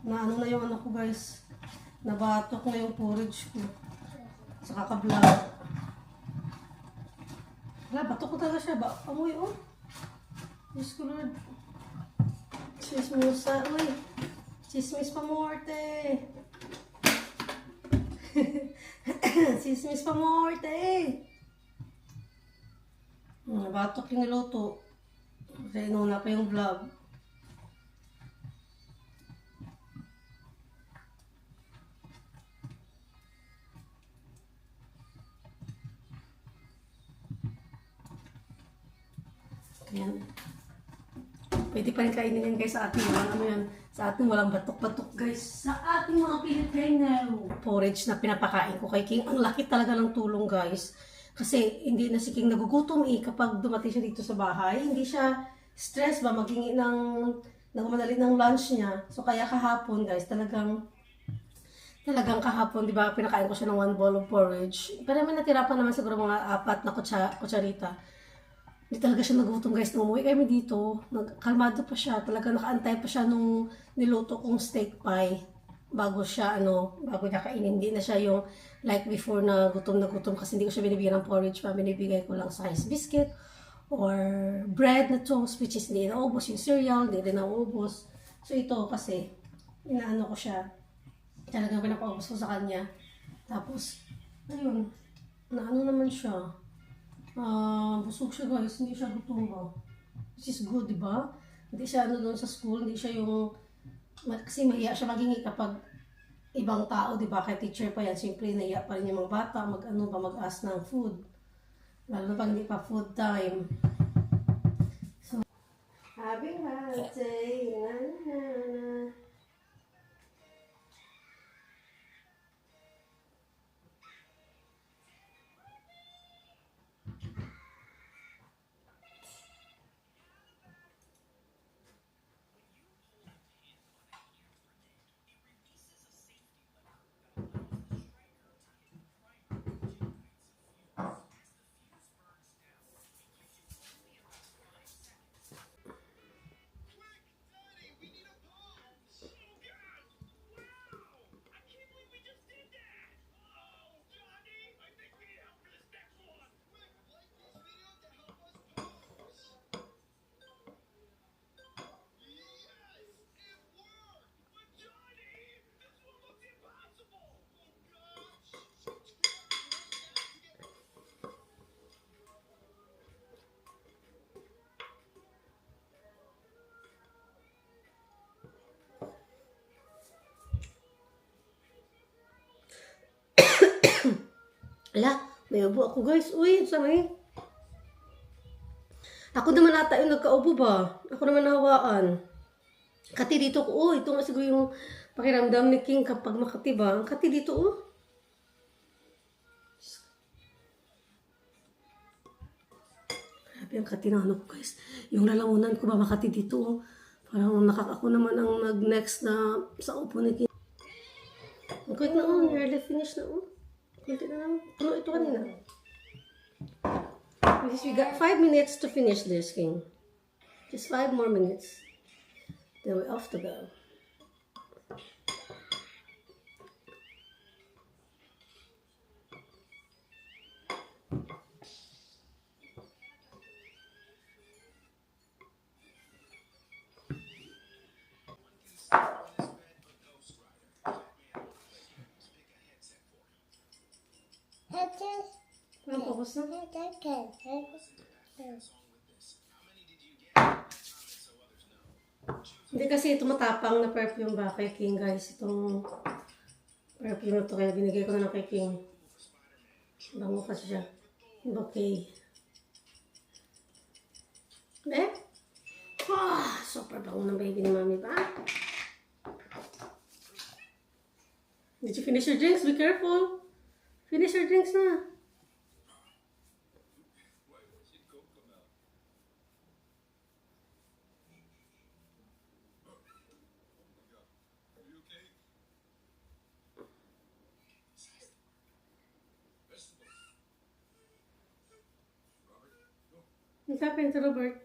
Na ano na yung ano ko guys. Nabatok na yung porridge ko. Sa kakablag. Wala, batok ko talaga siya. Amoy, oh. Diyos ko Lord. Chismosa, uy. Chismis pa morte. Chismis pa morte. Nabatok yung niluto. Kasi inuna pa yung vlog. Ayan. Pwede pa rin kainin yan guys sa ating walang ano yan. Sa ating walang batok-batok guys. Sa ating mga Pilipino. Porridge na pinapakain ko kay King. Ang laki talaga ng tulong guys. Kasi hindi na si King nagugutom kapag dumating siya dito sa bahay. Hindi siya stress ba maghingi ng madali ng lunch niya. So kaya kahapon guys talagang kahapon, di ba, pinakain ko siya ng 1 bowl of porridge. Pero may natira pa naman siguro mga 4 na kutsarita. Hindi talaga siya nagutom guys. Nung umuwi kami dito, kalmado pa siya. Talaga nakaantay pa siya nung niluto kong steak pie. Bago niya kainin. Hindi na siya yung like before na gutom kasi hindi ko siya binibigyan ng porridge pa. Binibigay ko lang sa rice biscuit or bread na toast which is hindi naubos yung cereal, hindi rin naubos. So ito kasi, inaano ko siya. Talagang pinapaubos ko sa kanya. Tapos, ayun, naano naman siya. Busog siya guys, hindi siya gutom ba. Which is good, di ba? Hindi siya doon sa school, hindi siya yung, kasi mahiya siya maghingi kapag ibang tao, di ba? Kaya teacher pa yan, siyempre nahiya pa rin yung mga bata, mag-ask ng food. Lalo na pag hindi pa food time. So, happy birthday, na na na. Ala, may ubo ako guys. Uy, samay. Ako naman ata yung nagkaubo ba? Ako naman nahawaan. Kati dito ko. Ito nga siguro yung pakiramdam ni King kapag makati ba. Kati dito Grabe ang kati ng ano ko guys. Yung lalamunan ko ba makati dito Parang ako naman ang nag-next na sa upo ni King. Okay na nearly finished na Kunti na lang. Ano ito kanina? We got 5 minutes to finish this, King. Just 5 more minutes. Then we're off to go. Parang focus na. Hindi kasi ito matapang na perfume ba kay King guys. Itong perfume na ito kaya binigay ko na lang kay King. Bango kasi siya. Okay. Super bango ng baby ni Mami ba? Did you finish your drinks? Be careful. Finish your drinks na. What happened to Robert?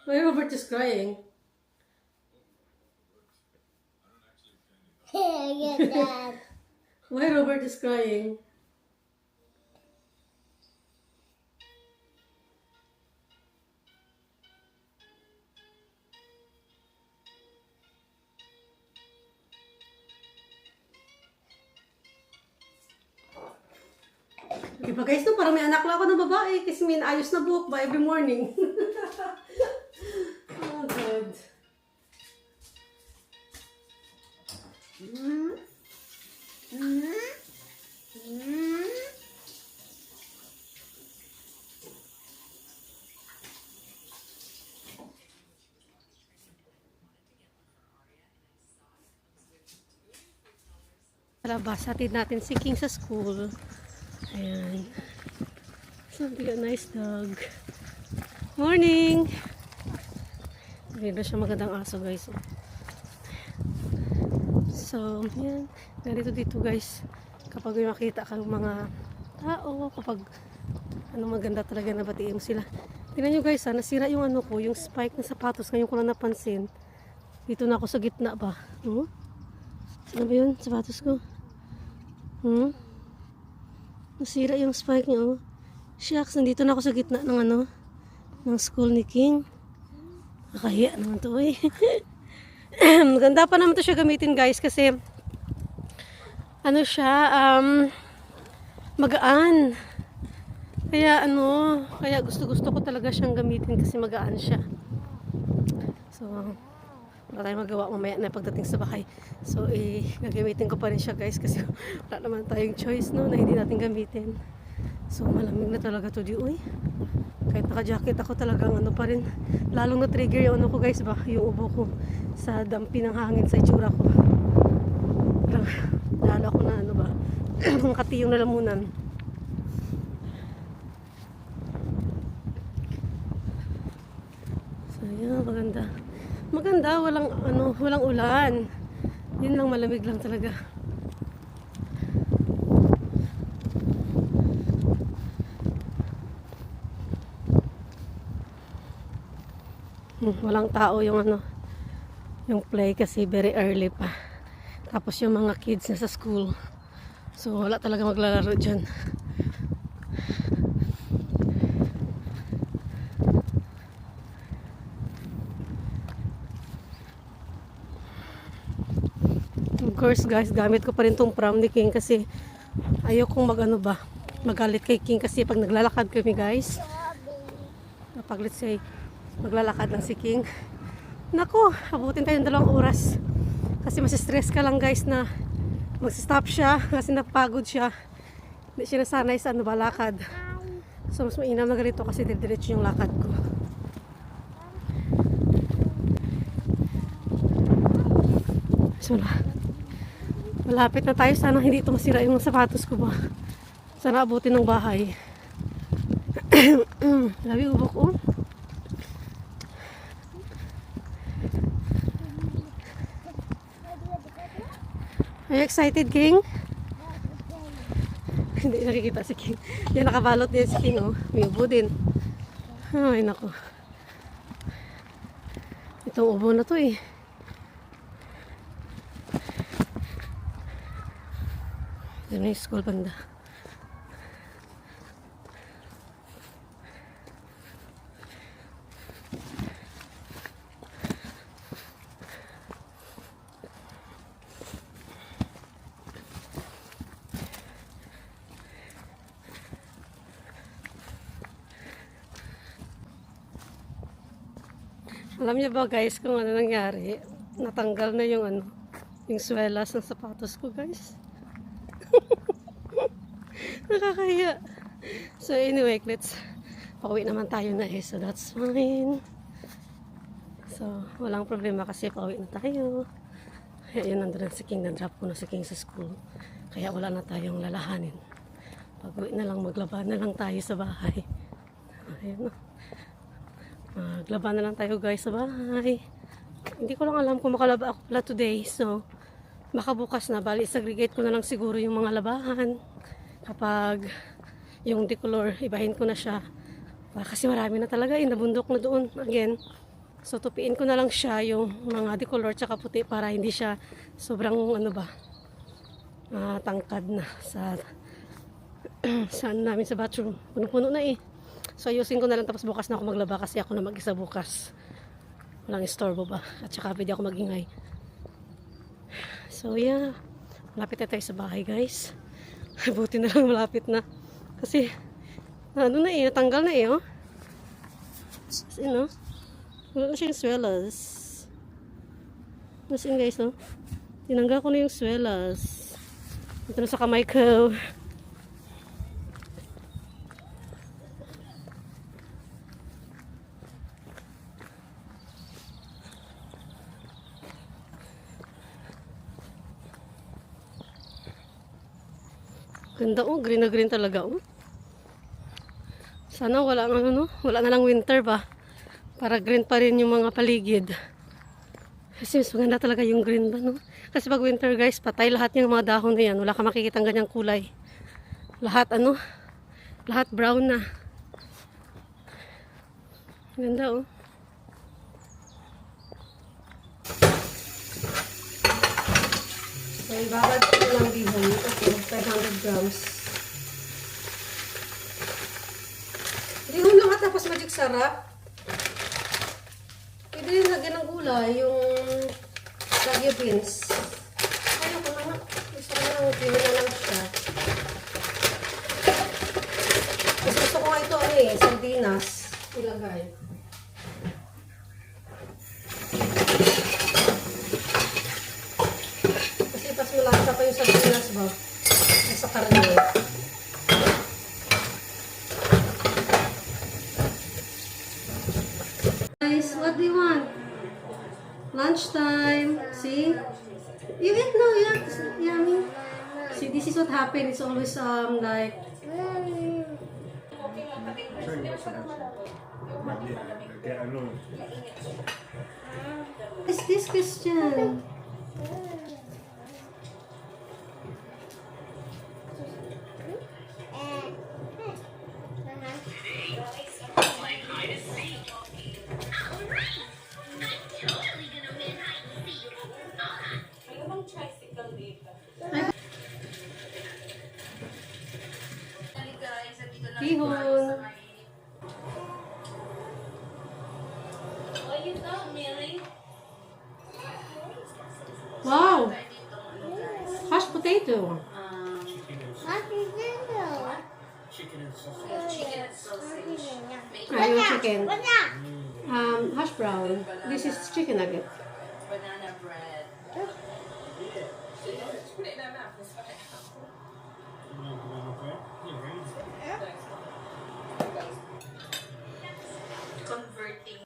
Why Robert is crying? Why Robert is crying? Diba guys, no, parang may anak lang ako ng babae kasi may ayos na buhok ba every morning. Oh, God. Labas, hatid natin si King sa school. Ayan. Something a nice dog. Morning! Ganda siya, magandang aso guys. So, yan. Ganito dito guys. Kapag may makita kang mga tao, kapag maganda talaga na batiin mo sila. Tingnan nyo guys ha, nasira yung ko, yung spike ng sapatos. Ngayon ko lang napansin. Dito na ako sa gitna ba? Ano ba yun? Sapatos ko? Nasira yung spike niya. Shucks, nandito na ako sa gitna ng ng school ni King. Nakahiya naman to eh. Maganda pa naman to siya gamitin guys kasi siya magaan. Kaya kaya gusto ko talaga siyang gamitin kasi magaan siya. So wala tayong magawa mamaya na pagdating sa bahay. So, gagamitin ko pa rin siya guys kasi wala naman tayong choice na hindi natin gamitin. So, malamig na talaga to di uy. Kahit naka-jacket ako talagang pa rin. Lalong na-trigger yung ko guys ba, yung ubo ko sa dampi ng hangin sa itsura ko. Lalo ako na ba, kati yung lalamunan. So, yan, maganda. Maganda, walang ulan. Yun lang, malamig lang talaga. Walang tao yung yung play kasi very early pa. Tapos yung mga kids na sa school. So wala talaga maglalaro dyan. Of course guys, gamit ko pa rin tong pram ni King kasi ayokong magalit kay King kasi pag naglalakad kami guys, kapag let's say maglalakad lang si King, naku, abutin tayo ng 2 oras kasi masistress ka lang guys na magsistop siya kasi napagod siya, hindi siya nasanay sa lakad. So mas mainam na ganito kasi diretso yung lakad ko. So malapit na tayo. Sana hindi ito masira yung sapatos ko ba. Sana abutin ng bahay. Labi ubok ko. Are you excited, King? Hindi nakikita si King. Yan, nakabalot din si King, May ubo din. Ay, naku. Itong ubo na to eh. Ito na yung school banda. Alam niyo ba guys kung ano nangyari? Natanggal na yung yung swelas ng sapatos ko guys. Nakakahiya. So anyway, pauwi naman tayo na so that's fine. So walang problema kasi pauwi na tayo. Kaya yun, nandun si King, na-drop ko na si King sa school. Kaya wala na tayong lalahanin. Pag-uwi na lang, maglaba na lang tayo sa bahay. Ayun maglaba na lang tayo guys sa bahay. Hindi ko lang alam kung makalaba ako pala today. So baka bukas na, bali segregate ko na lang siguro yung mga labahan. Kapag yung decolor, ibahin ko na siya. Kasi marami na talaga, nabundok na doon again. So tupiin ko na lang siya yung mga decolor tsaka puti para hindi siya sobrang tangkad na sa saan namin sa bathroom. Puno-puno na eh. So ayusin ko na lang tapos bukas na ako maglaba kasi ako na mag-isa bukas. Walang istorbo ba. At saka pwede ako magingay. So yeah. Malapit na tayo sa bahay guys. Buti na lang malapit na. Kasi ano na eh. Natanggal na eh oh. As in oh. Wala na siyang swelas. As in guys no. Tinanggal ko na yung swelas. Ito na sa kamay ko. Ganda oh, green na green talaga oh. Sana wala ano no, wala na lang winter ba. Para green pa rin yung mga paligid. Kasi mas maganda talaga yung green ba no. Kasi pag winter guys, patay lahat yung mga dahon na yan. Wala ka makikita ng ganyang kulay. Lahat ano, lahat brown na. Ganda oh. So, ibabad ko lang bihon. Ito, 500 grams. Bihon lang at tapos magic sarap. Pwede rin lagyan ng gulay, yung lagyo beans. Ayaw ko na nga. Gusto ko lang, bihon na lang siya. Kasi gusto ko nga ito, ano eh, sardinas. Ilagay. Malasa pa yung sardinas ba? Sa karne. Guys, what do you want? Lunchtime. See? You eat now, yeah. Yummy. See, this is what happened. It's always like... What's this, Christian? Bihon. Wow. Mashed potato. Ayun, chicken. Hash brown. This is chicken nugget. Banana bread. Converting.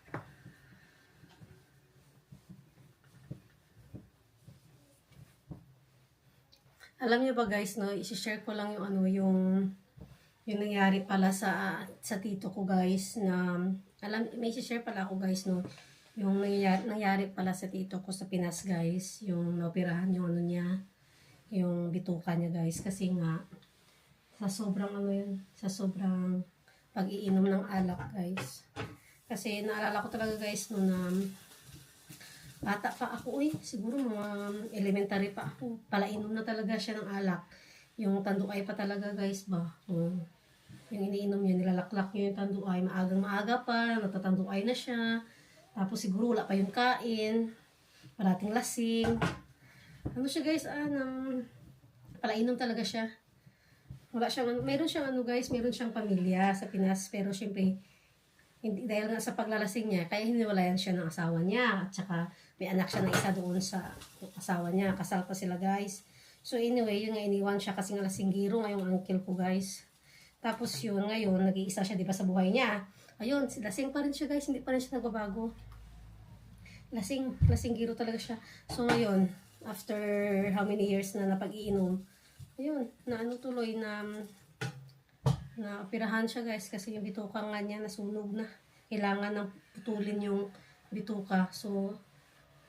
Alam niyo ba guys, no, i-share ko lang yung ano, yung nangyari pala sa tito ko guys na may i-share pala ako guys no, yung nangyari pala sa tito ko sa Pinas guys, yung naoperahan yung ano niya, yung bituka niya guys kasi nga sa sobrang ano yun, sa sobrang pag-iinom ng alak guys. Kasi naalala ko talaga guys no na bata pa ako siguro mga elementary pa ako, palainom na talaga siya ng alak. Yung tanduay pa talaga guys ba. Yung iniinom niya, nilalaklak niya yung tanduay, maagang-maaga pa, natatanduay na siya. Tapos siguro wala pa yung kain, parating lasing. Ano siya guys, palainom talaga siya. Wala siyang, meron siyang ano guys, meron siyang pamilya sa Pinas, pero syempre, hindi, dahil nga sa paglalasing niya, kaya hiniwalayan siya ng asawa niya. At saka may anak siya na isa doon sa asawa niya. Kasal pa sila guys. So anyway, yun nga iniwan siya kasi nga lasinggiro ngayong uncle ko guys. Tapos yun ngayon, nag-iisa siya diba sa buhay niya. Ayun, lasing pa rin siya guys, hindi pa rin siya nagbabago. Lasinggiro talaga siya. So ngayon, after how many years na napag-iinom, ayun, na ano tuloy na operahan siya guys kasi yung bituka nga niya nasunog na. Kailangan nang putulin yung bituka. So,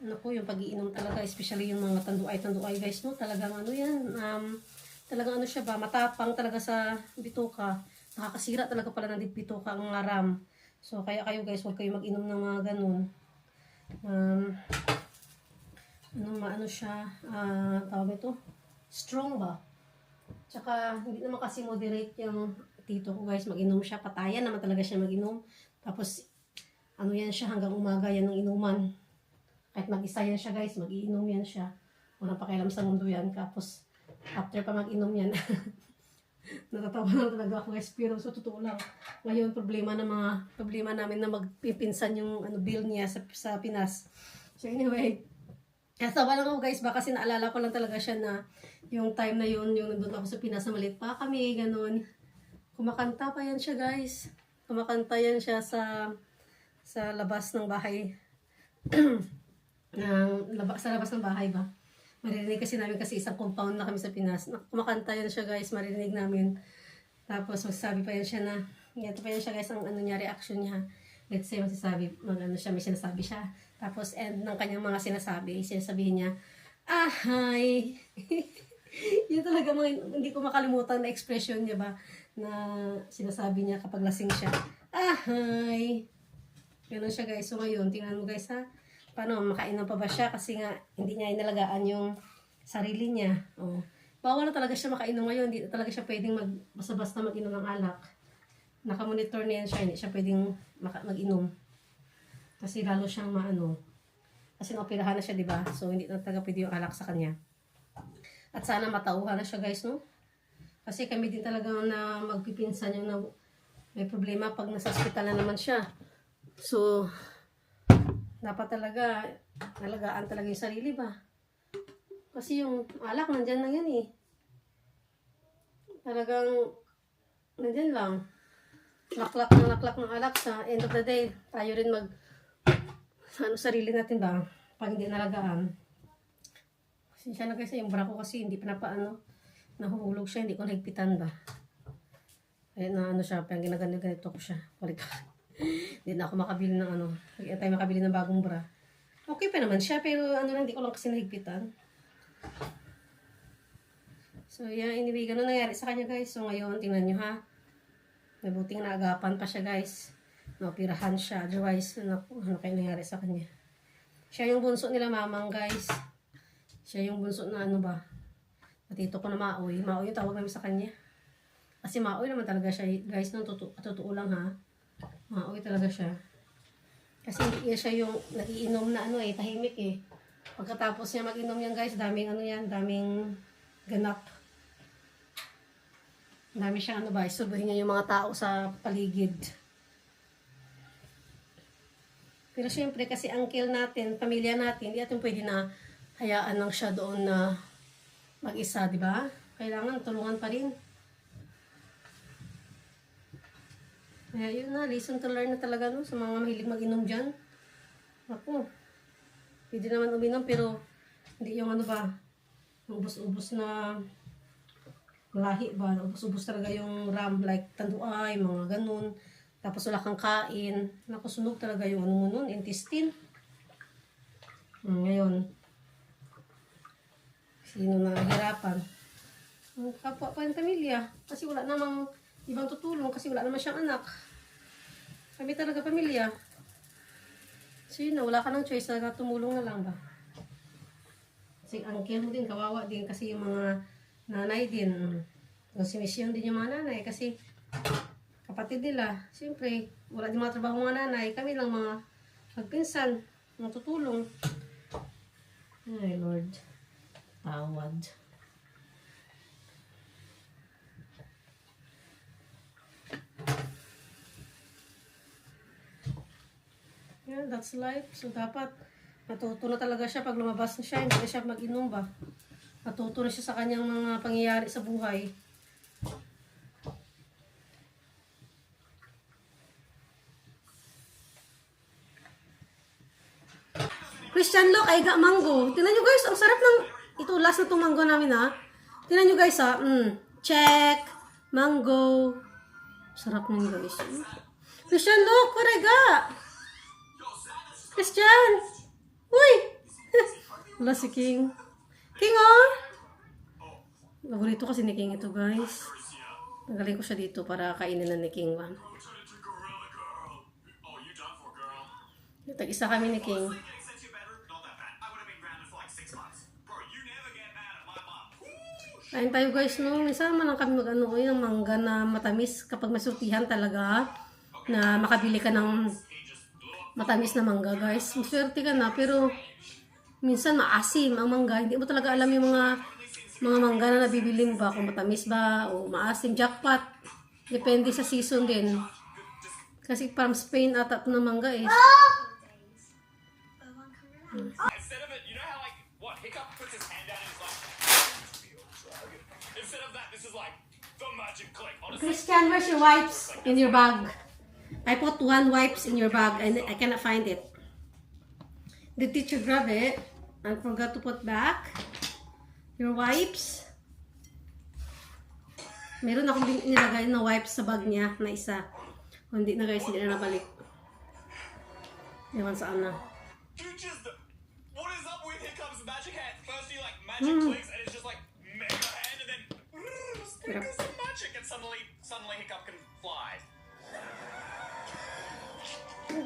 naku, yung pag-iinom talaga, especially yung mga tanduay guys, no? Talagang ano yan, talagang ano siya ba, matapang talaga sa bituka. Nakakasira talaga pala ng bituka ang ram. So, kaya kayo guys, huwag kayo mag-inom ng mga ganun. Ano siya, tawag ito? strong ba? Tsaka hindi naman kasi moderate yung tito ko guys, mag-inom siya. Patayan naman talaga siya mag-inom. Tapos ano yan siya hanggang umaga yan ng inuman. Kahit mag-isa yan siya guys, mag-iinom yan siya. Walang pakialam sa mundo yan. Tapos after pa mag-inom yan, natatawa lang talaga ako guys. Pero sa totoo lang, ngayon problema namin na magpipinsan yung bill niya sa Pinas. So anyway, natawa lang ako guys, baka kasi naalala ko lang talaga siya na yung time na yun, yung nandun ako sa Pinas na maliit pa kami, ganun. Kumakanta pa yan siya guys. Kumakanta yan siya sa labas ng bahay. Sa labas ng bahay ba? Maririnig kasi namin kasi isang compound na kami sa Pinas. Kumakanta yan siya guys, maririnig namin. Tapos magsasabi pa yan siya na, ito pa yan siya guys, ang niya, reaction niya. Let's say magsasabi, may sinasabi siya. Tapos end ng kanyang mga sinasabihin niya, hi! Yun talaga hindi ko makalimutan na expression niya ba, na sinasabi niya kapag lasing siya, hi! Ganun siya guys. So ngayon, tingnan mo guys ha, paano, makainom pa ba siya? Kasi nga, hindi niya inalagaan yung sarili niya. Oh. Bawal na talaga siya makainom ngayon. Hindi talaga siya pwedeng basta-basta mag-inom ng alak. Nakamonitor niya siya. Hindi siya pwedeng mag-inom. Kasi lalo siyang kasi naoperahan na siya, diba? So, hindi na talaga pwede yung alak sa kanya. At sana matauhan na siya, guys, no? Kasi kami din talaga na magpipinsan yung may problema pag nasa hospital na naman siya. So, dapat talaga alagaan talaga yung sarili ba? Kasi yung alak nandyan lang yan eh. Talagang nandyan lang. Laklak ng alak sa end of the day. Tayo rin sarili natin ba? Pag hindi nalagaan. Kasi siya na kasi yung bra ko kasi hindi pa nahuhulog siya. Hindi ko nahigpitan ba? Kaya na siya. Parang ginaganito ko siya. Balik hindi na ako makabili ng hindi tayo makabili ng bagong bra. Okay pa naman siya, pero hindi ko lang kasi nahigpitan. So, anyway, ganun nangyari sa kanya guys. So, ngayon, tingnan nyo ha. May buting naagapan pa siya guys. Naoperahan siya. Otherwise, ano kayo nangyari sa kanya. Siya yung bunso nila mamang guys. Siya yung bunso na Matito ko na Maoy. Maoy yung tawag namin sa kanya. Kasi Maoy naman talaga siya guys. Totoo lang ha. Maoy talaga siya. Kasi hindi siya yung nagiinom na tahimik eh. Pagkatapos niya mag-inom yan guys, daming daming ganap. Dami siya isurbahin niya yung mga tao sa paligid. Pero syempre kasi uncle natin, pamilya natin, hindi natin pwede na hayaan lang siya doon na mag-isa, di ba? Kailangan tulungan pa rin. Kaya yun na, lesson to learn na talaga sa mga mahilig mag-inom dyan. Ako, pwede naman uminom pero hindi yung ubos-ubos na lahi ba, ubos-ubos talaga yung ram, like tanduay, mga ganun. Tapos wala kang kain, nakusunog talaga yung mo nun, intestine. Ngayon, sino na hirapan? Ang kapwa pa yung pamilya, kasi wala namang ibang tutulong kasi wala naman siyang anak. Kami talaga pamilya. So yun na, wala ka ng choice, talaga tumulong na lang ba? Kasi uncle mo din, kawawa din kasi yung mga nanay din. Sinisyon din yung mga nanay kasi kapatid nila. Siyempre, wala din mga trabaho mga nanay. Kami lang mga magpinsan, mga tutulong. Ay Lord, tawad. Yeah, that's life. So, dapat matuto na talaga siya pag lumabas na siya. Hindi na siya mag-inom ba? Matuto na siya sa kanyang mga pangyayari sa buhay. Christian Look, ay mango. Tingnan nyo guys, ang sarap ng ito. Last na itong mango namin ha. Tingnan nyo guys ha. Check. Mango. Sarap nyo guys. Christian Look, karega. Christian! Uy! Wala si King. King, oh! Paborito kasi ni King ito, guys. Nagaling ko siya dito para kainin na ni King. Tag-isa kami ni King. Kain tayo guys, no? Minsan man lang kami mag-ano ng mangga na matamis kapag masurtihan talaga na makabili ka ng matamis na mangga guys. Maswerte ka na pero minsan maasim ang mangga. Hindi mo talaga alam yung mga mangga na nabibiling ba kung matamis ba o maasim. Jackpot. Depende sa season din. Kasi from Spain ata ito na mangga eh. Instead of it, you know how like what Hiccup puts his hand out and he's like, instead of that, this is like the magic click. Honestly, Christian, where's your wipes in your bag? I put one wipes in your bag and I cannot find it. The teacher grabbed it and forgot to put back your wipes. Meron akong nilagay na wipes sa bag niya na isa. Kung hindi na guys, hindi na nabalik. Ewan saan na. you just what is up with Hiccup's magic hand? First he like magic clicks and it's just like mega hand, and then there's some magic, and suddenly Hiccup can fly. I'm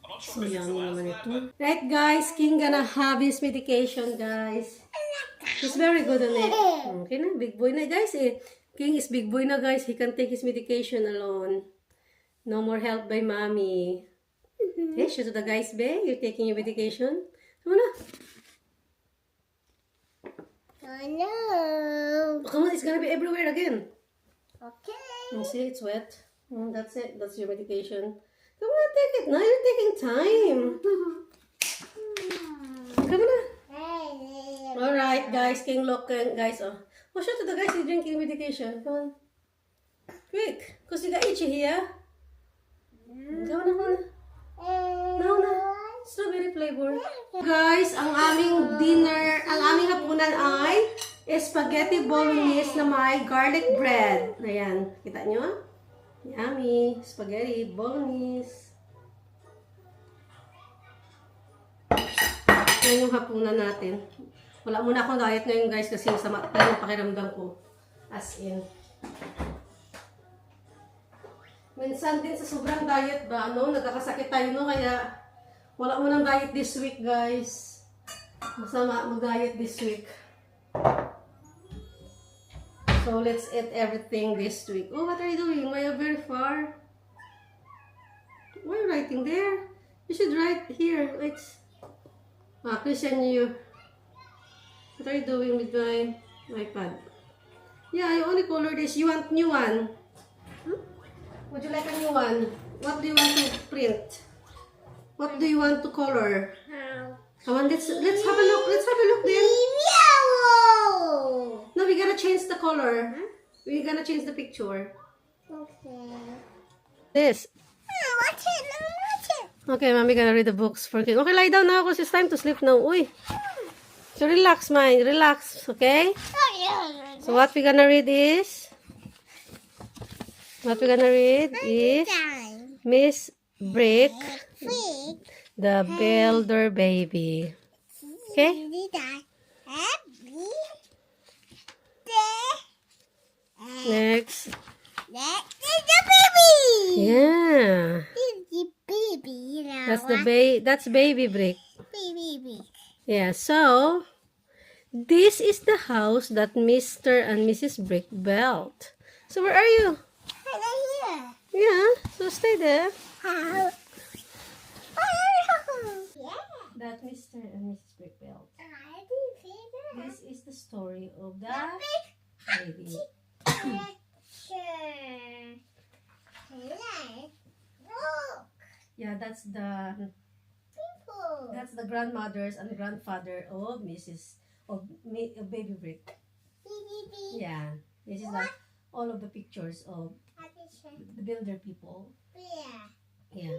not sure So, if this is yummy allowed naman for that, ito. but Right guys, King gonna have his medication guys. He's very good on it. Okay na, big boy na guys eh. King is big boy na guys. He can take his medication alone. No more help by mommy. Okay, show to the guys, babe. You're taking your medication. Come on na. Oh no. Come on, it's gonna be everywhere again. Okay. You see, it's wet. That's it. That's your medication. Come on, take it. Now you're taking time. Come on na. Alright, guys. King, look, guys. Oh, show to the guys you're drinking medication. Come on. Quick. Because you got itchy here. Come on, come on. No. Strawberry flavor. Guys, ang aming dinner, ang aming hapunan ay spaghetti bolognese na may garlic bread. Ayan. Kita nyo? Yummy. Spaghetti bolognese. Yan yung hapunan natin. Wala muna akong diet ngayon guys kasi sama tayo yung pakiramdam ko. As in. Minsan din sa sobrang diet ba, nagkakasakit tayo kaya wala mo ng diet this week guys. Masama mag-diet this week. So let's eat everything this week. Oh, what are you doing? Why are you very far? Why are you writing there? You should write here. It's Christian, what are you doing with my iPad? Yeah, you only color this. You want new one? Would you like a new one? What do you want to print? What do you want to color? Come on, let's have a look. Let's have a look then. Yellow. No, we gotta change the color. We gotta change the picture. Okay. This. Watch it. Okay, mommy gonna read the books for kids. Okay, lie down now because it's time to sleep now. Uy. So relax, mind. Relax, okay? So what we gonna read is Miss Brick, the Builder Baby. Okay? Next. Yeah. That's Baby Brick. Yeah, so this is the house that Mr. and Mrs. Brick built. So where are you? Yeah, so stay there. That Mr. and Mrs. Brick built. This is the story of the baby. Yeah, that's the grandmothers and grandfather of Baby Brick. Yeah, this is all of the pictures of the builder people. Yeah,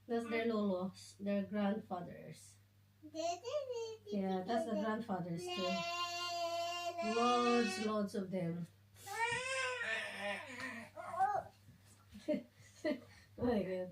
that's their lolos, their grandfathers. Yeah, that's the grandfathers too. Loads of them. Oh my god.